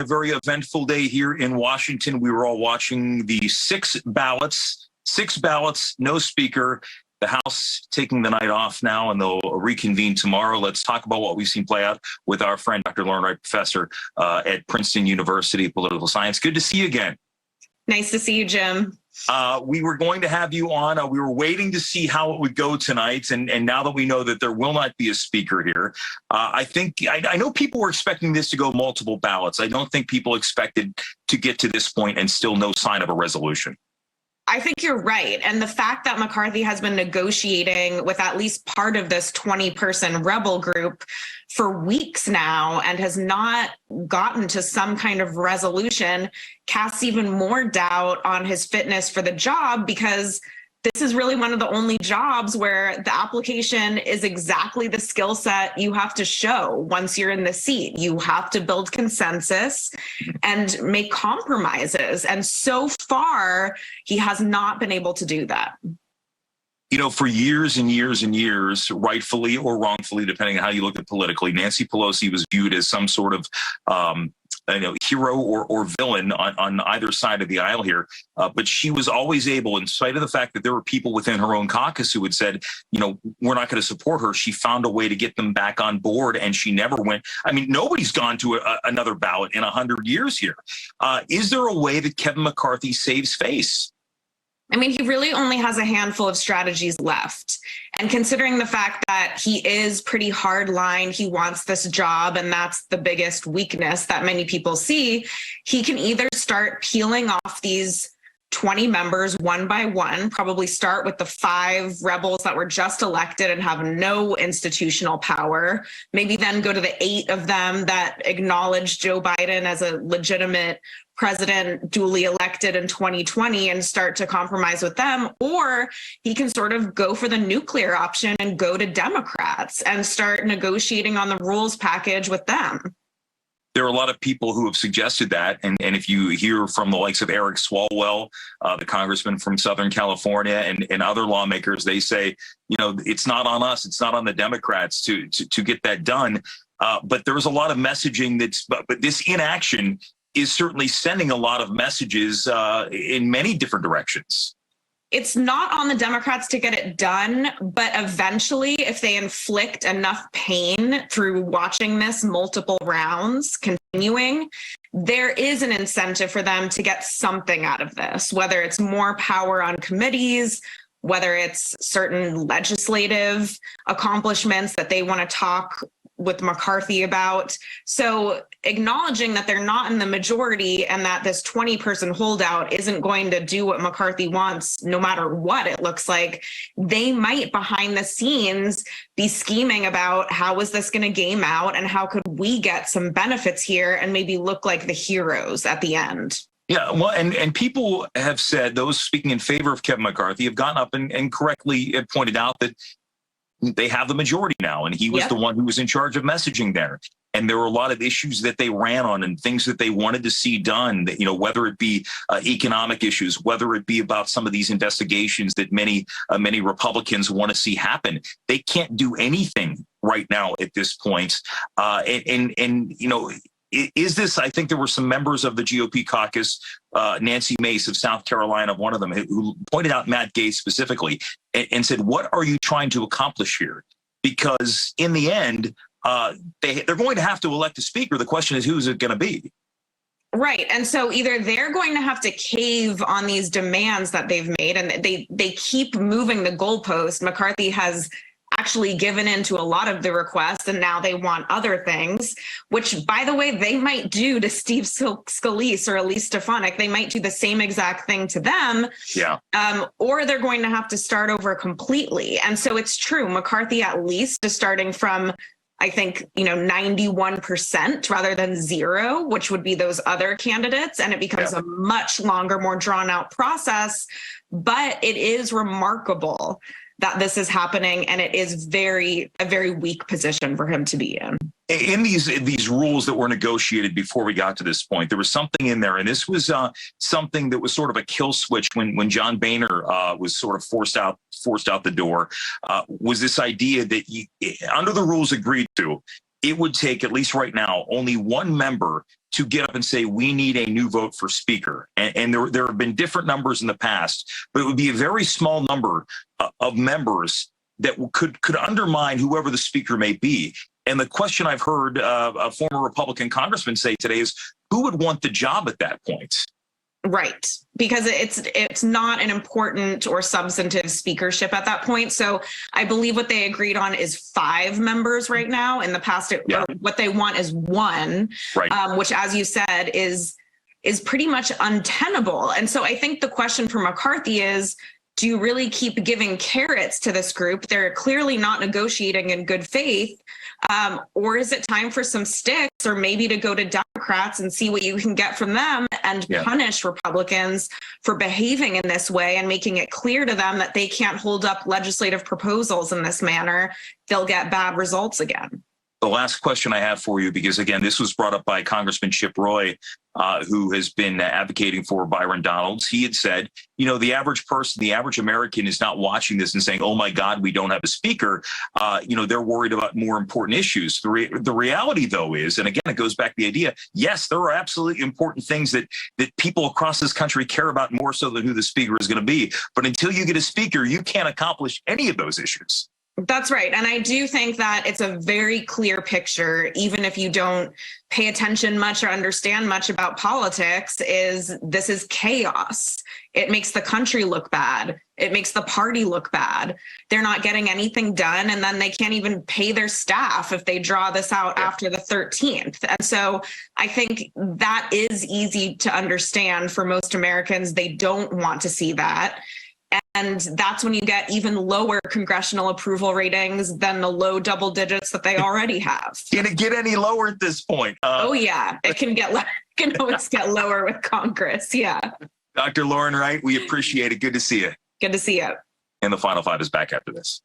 A very eventful day here in Washington. We were all watching the six ballots, no speaker. The House taking the night off now, and they'll reconvene tomorrow. Let's talk about what we've seen play out with our friend, Dr. Wright, professor at Princeton University of Political Science. Good to see you again. Nice to see you, Jim. We were going to have you on. We were waiting to see how it would go tonight. And now that we know that there will not be a speaker here, I know people were expecting this to go multiple ballots. I don't think people expected to get to this point and still no sign of a resolution. I think you're right. And the fact that McCarthy has been negotiating with at least part of this 20-person rebel group for weeks now and has not gotten to some kind of resolution casts even more doubt on his fitness for the job, because this is really one of the only jobs where the application is exactly the skill set you have to show once you're in the seat. You have to build consensus and make compromises. And so far, he has not been able to do that. You know, for years and years and years, rightfully or wrongfully, depending on how you look at politically, Nancy Pelosi was viewed as some sort of hero or villain on either side of the aisle here. But she was always able, in spite of the fact that there were people within her own caucus who had said, you know, we're not going to support her. She found a way to get them back on board, and she never went. I mean, nobody's gone to another ballot in 100 years here. Is there a way that Kevin McCarthy saves face? I mean, he really only has a handful of strategies left. And considering the fact that he is pretty hard line, he wants this job, and that's the biggest weakness that many people see, he can either start peeling off these 20 members one by one, probably start with the 5 rebels that were just elected and have no institutional power, maybe then go to the 8 of them that acknowledge Joe Biden as a legitimate president duly elected in 2020 and start to compromise with them. Or he can sort of go for the nuclear option and go to Democrats and start negotiating on the rules package with them. There are a lot of people who have suggested that. And if you hear from the likes of Eric Swalwell, the congressman from Southern California, and other lawmakers, they say, you know, it's not on us. It's not on the Democrats to get that done. But there's a lot of messaging but this inaction is certainly sending a lot of messages in many different directions. It's not on the Democrats to get it done, but eventually, if they inflict enough pain through watching this multiple rounds continuing, there is an incentive for them to get something out of this, whether it's more power on committees, whether it's certain legislative accomplishments that they want to talk with McCarthy about. So acknowledging that they're not in the majority and that this 20-person holdout isn't going to do what McCarthy wants, no matter what it looks like, they might behind the scenes be scheming about how is this going to game out and how could we get some benefits here and maybe look like the heroes at the end. Yeah, well, and people have said, those speaking in favor of Kevin McCarthy have gotten up and correctly pointed out that they have the majority now, and he was the one who was in charge of messaging there. And there were a lot of issues that they ran on and things that they wanted to see done, that, you know, whether it be economic issues, whether it be about some of these investigations that many Republicans want to see happen. They can't do anything right now at this point. And you know, is this, I think there were some members of the GOP caucus, Nancy Mace of South Carolina, one of them, who pointed out Matt Gaetz specifically and said, what are you trying to accomplish here? Because in the end, they're going to have to elect a speaker. The question is, who's it going to be? Right. And so either they're going to have to cave on these demands that they've made, and they keep moving the goalpost. McCarthy has actually given in to a lot of the requests, and now they want other things, which, by the way, they might do to Steve Scalise or Elise Stefanik. They might do the same exact thing to them. Yeah. Or they're going to have to start over completely. And so it's true. McCarthy at least is starting from, I think, 91% rather than 0, which would be those other candidates. And it becomes a much longer, more drawn out process. But it is remarkable that this is happening, and it is a very weak position for him to be in. In these rules that were negotiated before we got to this point, there was something in there, and this was something that was sort of a kill switch when John Boehner was sort of forced out the door. Was this idea that under the rules agreed to, it would take, at least right now, only one member to get up and say, we need a new vote for speaker. And there have been different numbers in the past, but it would be a very small number of members that could undermine whoever the speaker may be. And the question I've heard a former Republican congressman say today is, who would want the job at that point? Right, because it's not an important or substantive speakership at that point. So I believe what they agreed on is 5 members right now. In the past, what they want is 1, right. Which, as you said, is pretty much untenable. And so I think the question for McCarthy is, do you really keep giving carrots to this group? They're clearly not negotiating in good faith. Or is it time for some sticks, or maybe to go to Democrats and see what you can get from them and punish Republicans for behaving in this way and making it clear to them that they can't hold up legislative proposals in this manner? They'll get bad results again. The last question I have for you, because again, this was brought up by Congressman Chip Roy, who has been advocating for Byron Donalds. He had said, the average person, the average American is not watching this and saying, oh my God, we don't have a speaker. They're worried about more important issues. The reality, though, is, and again, it goes back to the idea, yes, there are absolutely important things that people across this country care about more so than who the speaker is going to be. But until you get a speaker, you can't accomplish any of those issues. That's right. And I do think that it's a very clear picture, even if you don't pay attention much or understand much about politics, this is chaos. It makes the country look bad. It makes the party look bad. They're not getting anything done. And then they can't even pay their staff if they draw this out after the 13th. And so I think that is easy to understand for most Americans. They don't want to see that. And that's when you get even lower congressional approval ratings than the low double digits that they already have. Can it get any lower at this point? Oh, yeah. It can always get lower with Congress. Yeah. Dr. Lauren Wright, we appreciate it. Good to see you. Good to see you. And the Final Five is back after this.